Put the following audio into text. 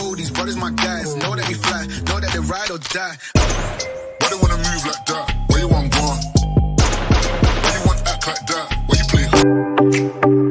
know these brothers my guys. Know that we fly, know that they ride or die. Why they wanna move like that? Where you want gone? Why you want act like that? Why you play?